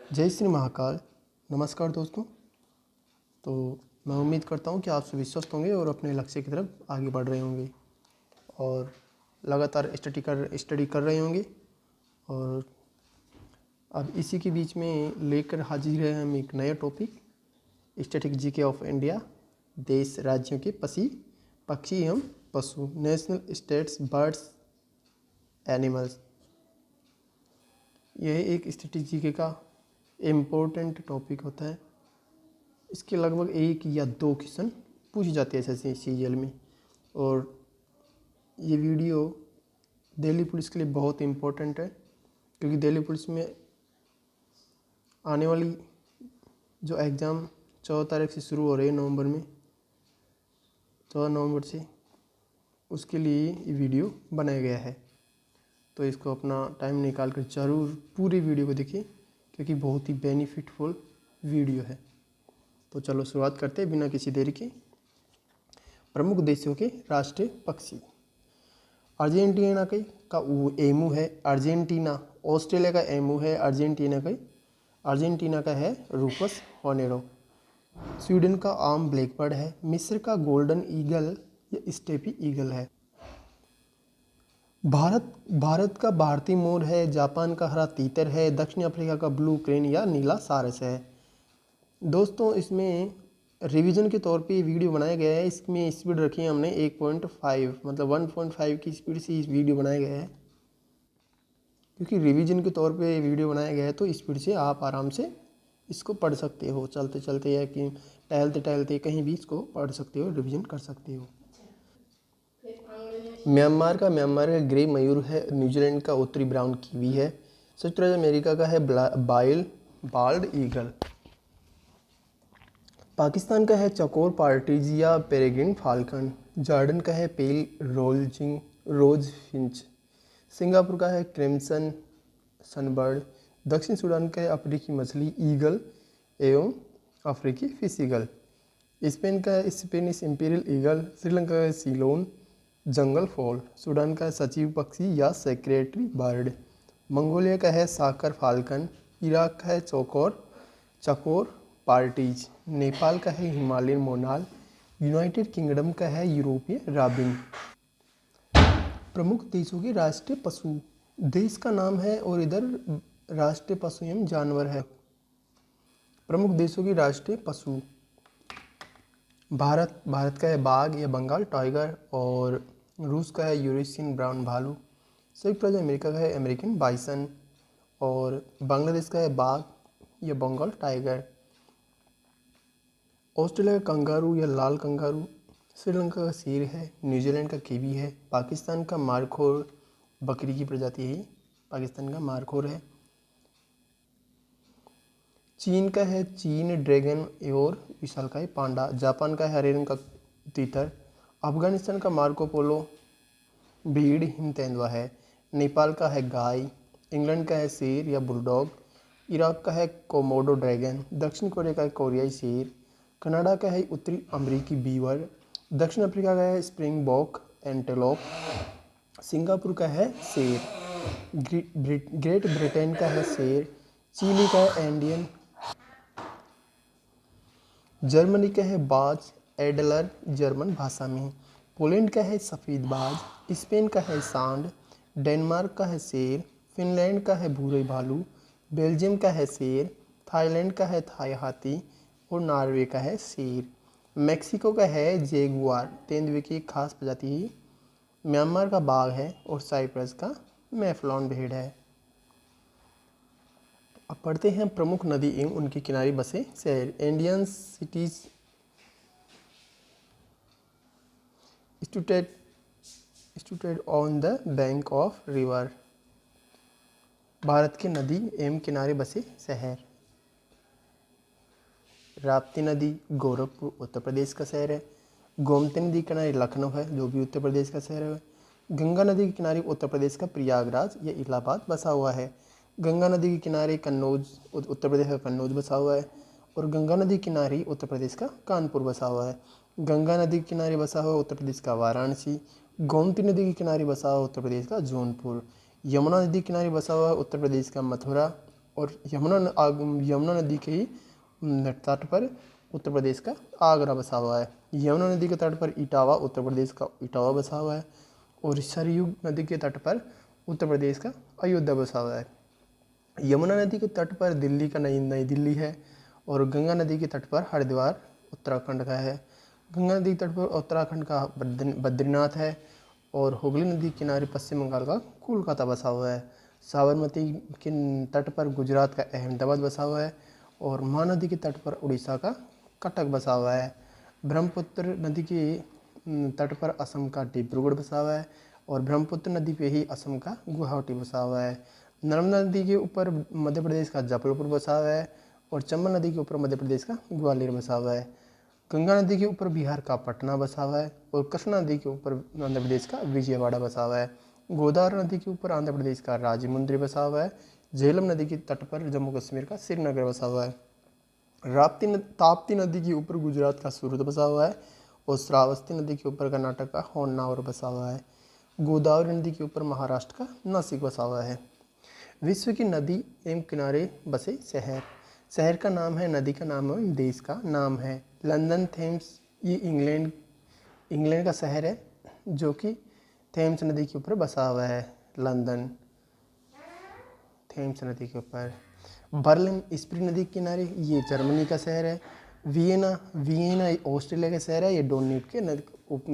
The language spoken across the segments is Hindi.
जय श्री महाकाल। नमस्कार दोस्तों। तो मैं उम्मीद करता हूँ कि आप सभी स्वस्थ होंगे और अपने लक्ष्य की तरफ आगे बढ़ रहे होंगे और लगातार स्टडी कर रहे होंगे। और अब इसी के बीच में लेकर हाजिर हैं हम एक नया topic, static GK of India. देश राज्यों के पक्षी एवं पशु, नेशनल स्टेट्स बर्ड्स एनिमल्स। यह एक स्टैटिक जीके का इम्पोर्टेंट टॉपिक होता है। इसके लगभग 1 या 2 क्वेश्चन पूछे जाते हैं ऐसे सीरियल में। और ये वीडियो दिल्ली पुलिस के लिए बहुत इम्पोर्टेंट है, क्योंकि दिल्ली पुलिस में आने वाली जो एग्ज़ाम 14 तारीख से शुरू हो रही है नवंबर में, 14 नवंबर से, उसके लिए ये वीडियो बनाया गया है। तो इसको अपना टाइम निकाल कर ज़रूर पूरी वीडियो को देखिए, क्योंकि बहुत ही बेनिफिटफुल वीडियो है। तो चलो शुरुआत करते हैं बिना किसी देरी के। प्रमुख देशों के राष्ट्रीय पक्षी। अर्जेंटीना का एमू है अर्जेंटीना। ऑस्ट्रेलिया का एमू है अर्जेंटीना का है रूपस होनेरो। स्वीडन का आम ब्लैकबर्ड है। मिस्र का गोल्डन ईगल या स्टेपी ईगल है। भारत का भारतीय मोर है। जापान का हरा तीतर है। दक्षिण अफ्रीका का ब्लू क्रेन या नीला सारस है। दोस्तों, इसमें रिवीजन के तौर पे वीडियो बनाया गया है। इसमें स्पीड रखी है हमने 1.5, मतलब 1.5 की स्पीड से इस वीडियो बनाया गया है, क्योंकि रिवीजन के तौर पे वीडियो बनाया गया है। तो स्पीड से आप आराम से इसको पढ़ सकते हो, चलते चलते या कि टहलते टहलते कहीं भी इसको पढ़ सकते हो, रिवीजन कर सकते हो। म्यांमार का ग्रे मयूर है। न्यूजीलैंड का उत्तरी ब्राउन कीवी है। संयुक्त राज्य अमेरिका का है बाल्ड ईगल। पाकिस्तान का है चकोर पार्ट्रिज या पेरेग्रिन फाल्कन। जॉर्डन का है पेल रोज फिंच। सिंगापुर का है क्रिम्सन सनबर्ड। दक्षिण सूडान का है अफ्रीकी मछली ईगल एवं अफ्रीकी फिश ईगल। स्पेन का है स्पेनिश इंपीरियल ईगल। श्रीलंका का है सीलोन जंगल फॉल। सूडान का है सचिव पक्षी या सेक्रेटरी बर्ड। मंगोलिया का है साकर फाल्कन। इराक का है चकोर पार्टीज। नेपाल का है हिमालयन मोनाल। यूनाइटेड किंगडम का है यूरोपीय राबिन। प्रमुख देशों के राष्ट्रीय पशु। देश का नाम है और इधर राष्ट्रीय पशु एवं जानवर है। प्रमुख देशों की राष्ट्रीय पशु। भारत का है बाघ या बंगाल टाइगर। और रूस का है यूरेशियन ब्राउन भालू। संयुक्त राज्य अमेरिका का है अमेरिकन बाइसन। और बांग्लादेश का है बाघ या बंगाल टाइगर। ऑस्ट्रेलिया का कंगारू या लाल कंगारू। श्रीलंका का शेर है। न्यूजीलैंड का कीवी है। पाकिस्तान का मारखोर बकरी की प्रजाति है, पाकिस्तान का मारखोर है। चीन का है चीन ड्रैगन और विशालकाय पांडा। जापान का है हरे रंग का तीतर। अफगानिस्तान का मार्को पोलो भीड़ हिम तेंदुआ है। नेपाल का है गाय। इंग्लैंड का है शेर या बुलडॉग। इराक का है कोमोडो ड्रैगन। दक्षिण कोरिया का है कोरियाई शेर। कनाडा का है उत्तरी अमेरिकी बीवर। दक्षिण अफ्रीका का है स्प्रिंग बॉक एंटेलोप। सिंगापुर का है शेर। ग्रेट ब्रिटेन का है शेर। चिली का है एंडियन। जर्मनी का है बाज एडलर जर्मन भाषा में। पोलैंड का है सफ़ेद बाज। स्पेन का है सांड। डेनमार्क का है शेर। फिनलैंड का है भूरे भालू। बेल्जियम का है शेर। थाईलैंड का है थाई हाथी। और नॉर्वे का है शेर। मेक्सिको का है जैगुआर, तेंदुए की एक खास प्रजाति है। म्यांमार का बाघ है। और साइप्रस का मैफ्लॉन भेड़ है। अब पढ़ते हैं प्रमुख नदी एवं उनके किनारे बसे शहर। Indian cities situated on the bank of river. Bharat के नदी एवं किनारे बसे शहर। राप्ती नदी गोरखपुर उत्तर प्रदेश का शहर है। गोमती नदी के किनारे लखनऊ है, जो भी उत्तर प्रदेश का शहर है। गंगा नदी के किनारे उत्तर प्रदेश का प्रयागराज या इलाहाबाद बसा हुआ है। गंगा नदी के किनारे कन्नौज, उत्तर प्रदेश का कन्नौज बसा हुआ है। और गंगा नदी के किनारे उत्तर प्रदेश का कानपुर बसा हुआ है। गंगा नदी के किनारे बसा हुआ उत्तर प्रदेश का वाराणसी। गोमती नदी के किनारे बसा हुआ उत्तर प्रदेश का जौनपुर। यमुना नदी के किनारे बसा हुआ उत्तर प्रदेश का मथुरा। और यमुना नदी के ही तट पर उत्तर प्रदेश का आगरा बसा हुआ है। यमुना नदी के तट पर इटावा उत्तर प्रदेश का इटावा बसा हुआ है। और सरयू नदी के तट पर उत्तर प्रदेश का अयोध्या बसा हुआ है। यमुना नदी के तट पर दिल्ली का नई दिल्ली है। और गंगा नदी के तट पर हरिद्वार उत्तराखंड का है। गंगा नदी के तट पर उत्तराखंड का बद्रीनाथ है। और हुगली नदी के किनारे पश्चिम बंगाल का कोलकाता बसा हुआ है। साबरमती के तट पर गुजरात का अहमदाबाद बसा हुआ है। और महानदी के तट पर उड़ीसा का कटक बसा हुआ है। ब्रह्मपुत्र नदी के तट पर असम का डिब्रूगढ़ बसा हुआ है। और ब्रह्मपुत्र नदी पे ही असम का गुवाहाटी बसा हुआ है। नर्मदा नदी के ऊपर मध्य प्रदेश का जबलपुर बसा हुआ है। और चंबल नदी के ऊपर मध्य प्रदेश का ग्वालियर बसा हुआ है। गंगा नदी के ऊपर बिहार का पटना बसा हुआ है। और कृष्णा नदी के ऊपर आंध्र प्रदेश का विजयवाड़ा बसा हुआ है। गोदावरी नदी के ऊपर आंध्र प्रदेश का राजमुंद्री बसा हुआ है। झेलम नदी के तट पर जम्मू कश्मीर का श्रीनगर बसा हुआ है। ताप्ती नदी के ऊपर गुजरात का सूरत बसा हुआ है। और श्रावस्ती नदी के ऊपर कर्नाटक का होन्नावर बसा हुआ है। गोदावरी नदी के ऊपर महाराष्ट्र का नासिक बसा हुआ है। विश्व की नदी एवं किनारे बसे शहर का नाम है, नदी का नाम है, देश का नाम है। लंदन थेम्स, ये इंग्लैंड का शहर है जो कि थेम्स नदी के ऊपर बसा हुआ है। लंदन थेम्स नदी के ऊपर। बर्लिन स्प्री नदी के किनारे, ये जर्मनी का शहर है। वियना ऑस्ट्रेलिया का शहर है, ये डोनेट के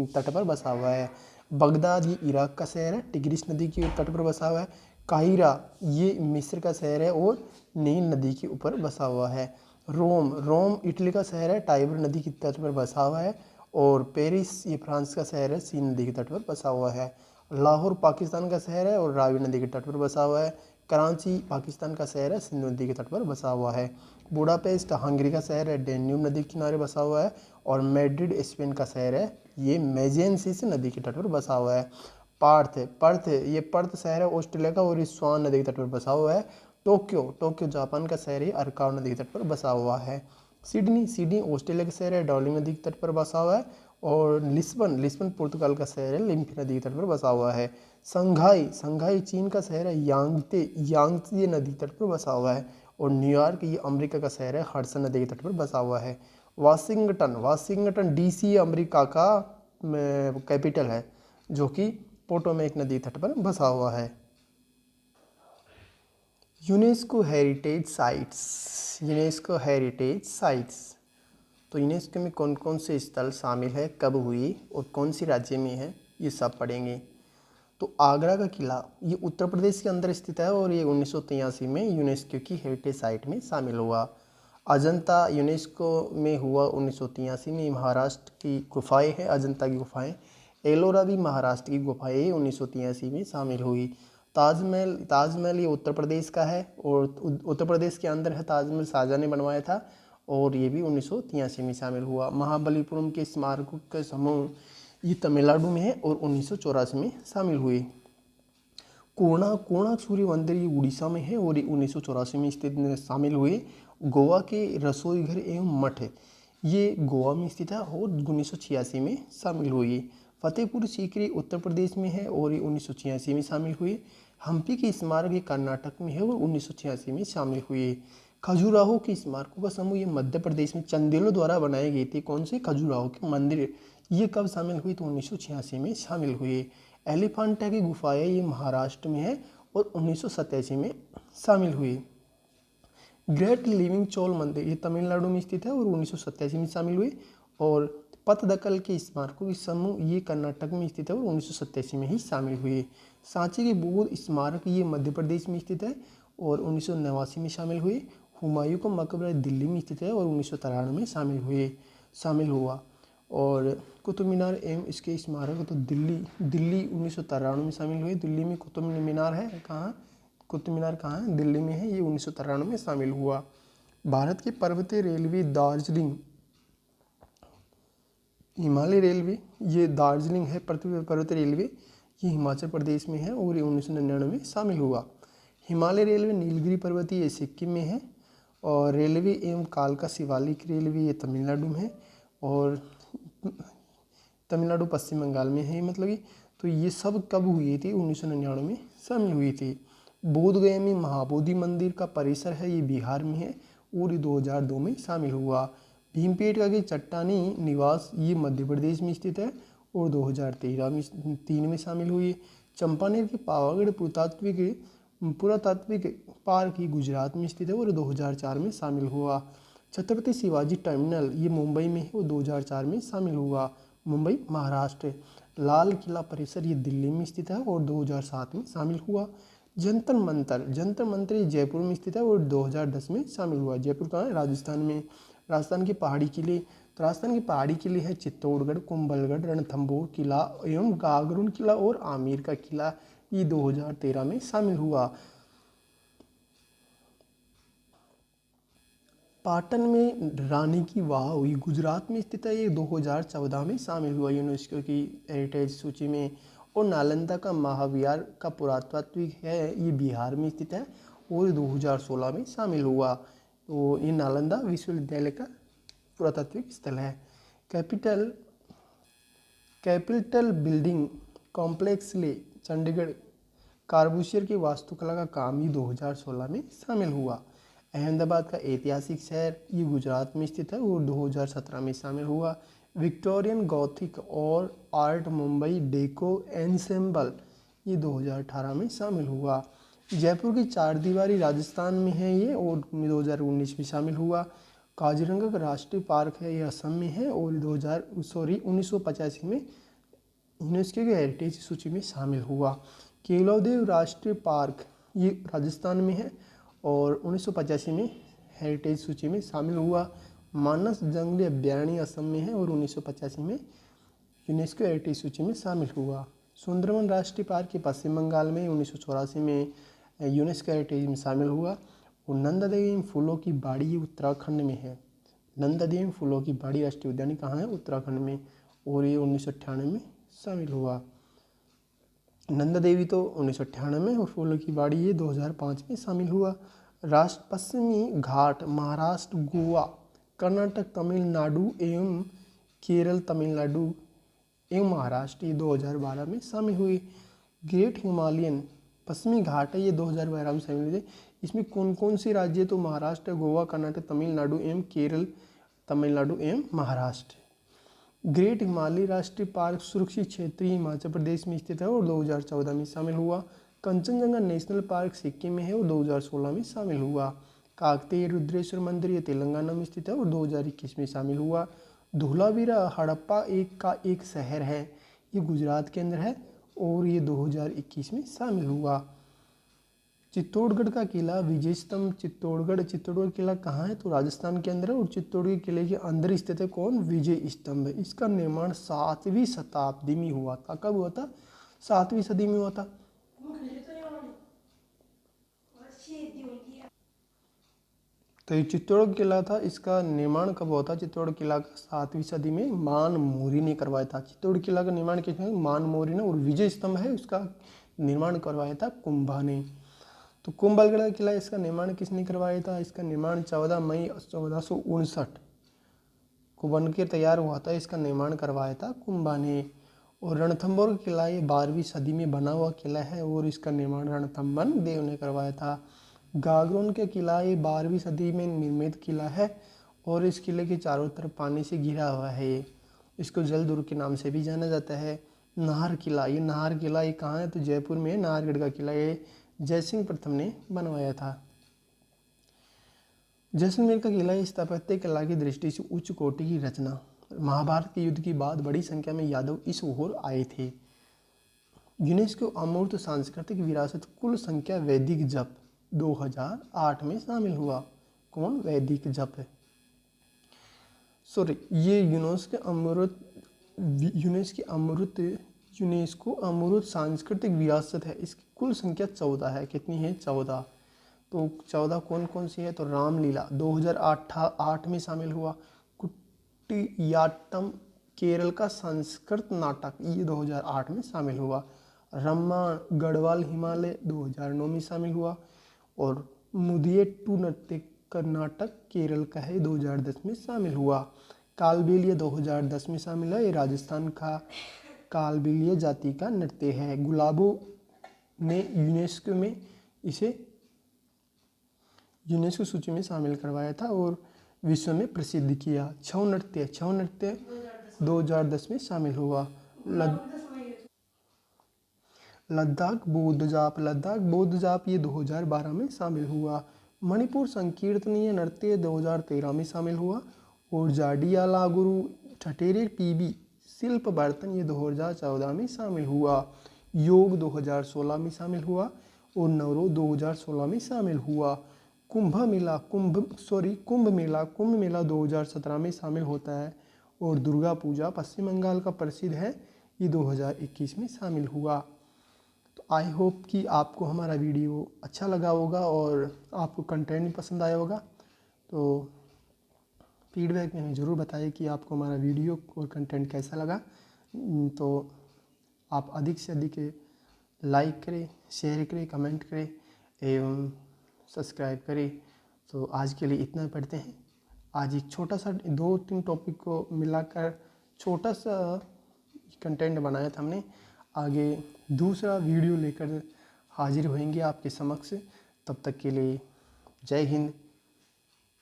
तट पर बसा हुआ है। बगदाद ये इराक का शहर है, टिग्रिस नदी के तट पर बसा हुआ है। काहिरा ये मिस्र का शहर है और नील नदी के ऊपर बसा हुआ है। रोम इटली का शहर है, टाइबर नदी के तट पर बसा हुआ है। और पेरिस ये फ्रांस का शहर है, सीन नदी के तट पर बसा हुआ है। लाहौर पाकिस्तान का शहर है और रावी नदी के तट पर बसा हुआ है। कराची पाकिस्तान का शहर है, सिंधु नदी के तट पर बसा हुआ है। बुडापेस्ट हंगरी का शहर है, डेन्यूब नदी के किनारे बसा हुआ है। और मैड्रिड स्पेन का शहर है, ये मेजेंसिस नदी के तट पर बसा हुआ है। पर्थ शहर है ऑस्ट्रेलिया का और इस स्वान नदी के तट पर बसा हुआ है। टोक्यो जापान का शहर है, अरकाव नदी के तट पर बसा हुआ है। सिडनी ऑस्ट्रेलिया का शहर है, डार्लिंग नदी के तट पर बसा हुआ है। और लिस्बन पुर्तगाल का शहर है, लिम्फी नदी के तट पर बसा हुआ है। संघाई चीन का शहर है, यांगत्जे नदी के तट पर बसा हुआ है। और न्यूयॉर्क ये अमेरिका का शहर है, हडसन नदी के तट पर बसा हुआ है। वाशिंगटन डीसी अमेरिका का कैपिटल है, जो कि पोटोमेक नदी तट पर बसा हुआ है। UNESCO heritage sites. तो यूनेस्को में कौन कौन से स्थल शामिल है, कब हुई और कौन सी राज्य में है, ये सब पढ़ेंगे। तो आगरा का किला ये उत्तर प्रदेश के अंदर स्थित है और ये 1983 में यूनेस्को की हेरिटेज साइट में शामिल हुआ। अजंता यूनेस्को में हुआ 1983 में। महाराष्ट्र की गुफाएं हैं, अजंता की गुफाएं। एलोरा भी महाराष्ट्र की गुफाएं 1983 में शामिल हुई। ताजमहल ये उत्तर प्रदेश का है और उत्तर प्रदेश के अंदर है। ताजमहल शाहजहां ने बनवाया था और ये भी 1983 में शामिल हुआ। महाबलीपुरम के स्मारकों के समूह ये तमिलनाडु में है और 1984 में शामिल हुए। कोणार्क सूर्य मंदिर ये उड़ीसा में है और 1984 में स्थित शामिल हुए। गोवा के रसोई घर एवं मठ ये गोवा में स्थित है और 1986 में शामिल हुई। फतेहपुर सीकरी उत्तर प्रदेश में है और ये 1986 में शामिल हुए। हम्पी की स्मारक ये कर्नाटक में है और 1986 में शामिल हुए। खजुराहो के स्मारकों का समूह ये मध्य प्रदेश में चंदेलों द्वारा बनाए गए थे। कौन से? खजुराहो के मंदिर। ये कब शामिल हुई? तो 1986 में शामिल हुए। एलिफेंटा की गुफाएं ये महाराष्ट्र में है और 1987 में शामिल हुई। ग्रेट लिविंग चोल मंदिर ये तमिलनाडु में स्थित है और 1987 में शामिल हुए। और पतदकल के स्मारकों के समूह ये कर्नाटक में स्थित है और 1987 में ही शामिल हुए। सांची के बौद्ध स्मारक ये मध्य प्रदेश में स्थित है और 1989 में शामिल हुए। हुमायूं का मकबरा दिल्ली में स्थित है और 1993 में शामिल हुआ। और कुतुब मीनार एवं इसके स्मारक तो दिल्ली 1993 में शामिल हुए। दिल्ली में कुतुब मीनार है, कहाँ? कुतुब मीनार कहाँ है? दिल्ली में है। ये 1993 में शामिल हुआ। भारत की पर्वतीय रेलवे दार्जिलिंग हिमालय रेलवे ये दार्जिलिंग है। पर्वतीय रेलवे ये हिमाचल प्रदेश में है और ये 1999 में शामिल हुआ। हिमालय रेलवे नीलगिरी पर्वतीय ये सिक्किम में है। और रेलवे एवं कालका शिवालिक रेलवे ये तमिलनाडु में है और तमिलनाडु पश्चिम बंगाल में है। मतलब ये तो ये सब कब हुई थी? 1999 में शामिल हुई थी। बोध गया में महाबोधि मंदिर का परिसर है, ये बिहार में है और ये 2002 में शामिल हुआ। भीमपेटका की चट्टानी निवास ये मध्य प्रदेश में स्थित है और 2003 में शामिल हुई। चंपानेर के पावागढ़ पुरातात्विक पार्क ये गुजरात में स्थित है और 2004 में शामिल हुआ। छत्रपति शिवाजी टर्मिनल ये मुंबई में है और 2004 में शामिल हुआ, मुंबई महाराष्ट्र। लाल किला परिसर ये दिल्ली में स्थित है और 2007 में शामिल हुआ। जंतर मंतर ये जयपुर में स्थित है और 2010 में शामिल हुआ। जयपुर कहाँ है? राजस्थान में। राजस्थान के पहाड़ी किले, तो राजस्थान के पहाड़ी किले हैं चित्तौड़गढ़, कुंभलगढ़, रणथंभौर किला एवं गागरून किला और आमेर का किला, ये 2013 में शामिल हुआ। पाटन में रानी की वाह हुई गुजरात में स्थित है, ये 2014 में शामिल हुआ यूनेस्को की हेरिटेज सूची में। और नालंदा का महाविहार का पुरातात्विक है, ये बिहार में स्थित है और 2016 में शामिल हुआ। तो ये नालंदा विश्वविद्यालय का पुरातात्विक स्थल है। कैपिटल बिल्डिंग कॉम्प्लेक्स ले चंडीगढ़ कार्बूसियर की वास्तुकला का काम ये 2016 में शामिल हुआ। अहमदाबाद का ऐतिहासिक शहर ये गुजरात में स्थित है और 2017 में शामिल हुआ। विक्टोरियन गॉथिक और आर्ट मुंबई डेको एनसेम्बल ये 2018 में शामिल हुआ। जयपुर की चार दीवारी राजस्थान में है ये और 2019 में शामिल हुआ। काजीरंगा का राष्ट्रीय पार्क है, ये असम में है और 1985 में यूनेस्को की हेरिटेज सूची में शामिल हुआ। केलवदेव राष्ट्रीय पार्क ये राजस्थान में है और 1985 में हेरिटेज सूची में शामिल हुआ। मानस जंगली अभयारण्य असम में है और 1985 में यूनेस्को हेरिटेज सूची में शामिल हुआ। सुंदरवन राष्ट्रीय पार्क के पश्चिम बंगाल में 1984 में यूनेस्को हेरिटेज में शामिल हुआ। और नंदा देवी फूलों की बाड़ी ये उत्तराखंड में है। नंदा देवी फूलों की बाड़ी राष्ट्रीय उद्यान कहाँ है? उत्तराखंड में, और ये 1998 में शामिल हुआ। नंदा देवी तो 1998 में और फूलों की बाड़ी ये 2005 में शामिल हुआ। पश्चिमी घाट महाराष्ट्र, गोवा, कर्नाटक, तमिलनाडु एवं केरल, तमिलनाडु एवं महाराष्ट्र ये 2012 में शामिल हुई। ग्रेट हिमालयन पश्चिमी घाट है, ये 2012 में शामिल हुए। इसमें कौन कौन से राज्य? तो महाराष्ट्र, गोवा, कर्नाटक, तमिलनाडु एवं केरल, तमिलनाडु एवं महाराष्ट्र। ग्रेट हिमालय राष्ट्रीय पार्क सुरक्षित क्षेत्र हिमाचल प्रदेश में स्थित है और 2014 में शामिल हुआ। कंचनजंगा नेशनल पार्क सिक्किम में है और 2016 में शामिल हुआ। काकतीय रुद्रेश्वर मंदिर ये तेलंगाना में स्थित है और 2021 में शामिल हुआ। धोलावीरा हड़प्पा एक शहर है, ये गुजरात के अंदर है और ये 2021 में शामिल हुआ। चित्तौड़गढ़ का किला विजय स्तंभ चित्तौड़गढ़ किला कहाँ है? तो राजस्थान के अंदर है और चित्तौड़गढ़ किले के अंदर स्थित है कौन? विजय स्तंभ। इसका निर्माण 7वीं शताब्दी में हुआ था। कब हुआ था? 7वीं सदी में हुआ था। तो ये चित्तौड़ किला था, इसका निर्माण कब हुआ था? चित्तौड़ किला का 7वीं सदी में मान मोरी ने करवाया था। चित्तौड़ किला का निर्माण किसने? मान मोरी ने। और विजय स्तंभ है उसका निर्माण करवाया था कुंभा ने। तो कुंभलगढ़ का किला इसका निर्माण किसने करवाया था? इसका निर्माण 14 मई 1459 को बनकर तैयार हुआ था। इसका निर्माण करवाया था कुंभा ने। और रणथंभौर का किला ये 12वीं सदी में बना हुआ किला है और इसका निर्माण रणथंभन देव ने करवाया था। गागरोन का किला ये 12वीं सदी में निर्मित किला है और इस किले के चारों तरफ पानी से घिरा हुआ है। इसको जल दुर्ग के नाम से भी जाना जाता है। नाहर किला ये कहाँ है? तो जयपुर में नाहरगढ़ का किला ये जयसिंह प्रथम ने बनवाया था। जैसलमेर का किला स्थापत्य कला की दृष्टि से उच्च कोटि की रचना। महाभारत के युद्ध के बाद बड़ी संख्या में यादव इस ओर आए थे। यूनेस्को अमूर्त सांस्कृतिक विरासत कुल संख्या वैदिक जप 2008 में शामिल हुआ। कौन? वैदिक जप है। सॉरी, ये यूनेस्को अमूर्त सांस्कृतिक विरासत है। इसकी कुल संख्या 14 है। कितनी है? 14। तो 14 कौन कौन सी है? तो रामलीला 2008 में शामिल हुआ। कुट्टियाट्टम केरल का संस्कृत नाटक ये 2008 में शामिल हुआ। रम्माण गढ़वाल हिमालय 2009 में शामिल हुआ। और मुदियट्टू नृत्य कर्नाटक केरल का है, 2010 में शामिल हुआ। कालबेलिया 2010 में शामिल है। ये राजस्थान का कालबेलिया जाति का नृत्य है। गुलाबो ने यूनेस्को में इसे यूनेस्को सूची में शामिल करवाया था और विश्व में प्रसिद्ध किया। छऊ नृत्य 2010 में शामिल हुआ। लद्दाख बौद्ध जाप ये 2012 में शामिल हुआ। मणिपुर संकीर्तनीय नृत्य 2013 में शामिल हुआ। और जाडियाला गुरु ठटेरे पीबी शिल्प बर्तन ये 2014 में शामिल हुआ। योग 2016 में शामिल हुआ और नवरोज 2016 में शामिल हुआ। कुंभ मेला 2017 में शामिल होता है। और दुर्गा पूजा पश्चिम बंगाल का प्रसिद्ध है, ये 2021 में शामिल हुआ। तो आई होप कि आपको हमारा वीडियो अच्छा लगा होगा और आपको कंटेंट भी पसंद आया होगा। तो फीडबैक में हमें ज़रूर बताइए कि आपको हमारा वीडियो और कंटेंट कैसा लगा। तो आप अधिक से अधिक लाइक करें, शेयर करें, कमेंट करें एवं सब्सक्राइब करें। तो आज के लिए इतना पढ़ते हैं। आज एक छोटा सा 2-3 टॉपिक को मिलाकर छोटा सा कंटेंट बनाया था हमने। आगे दूसरा वीडियो लेकर हाजिर होंगे आपके समक्ष। तब तक के लिए जय हिंद,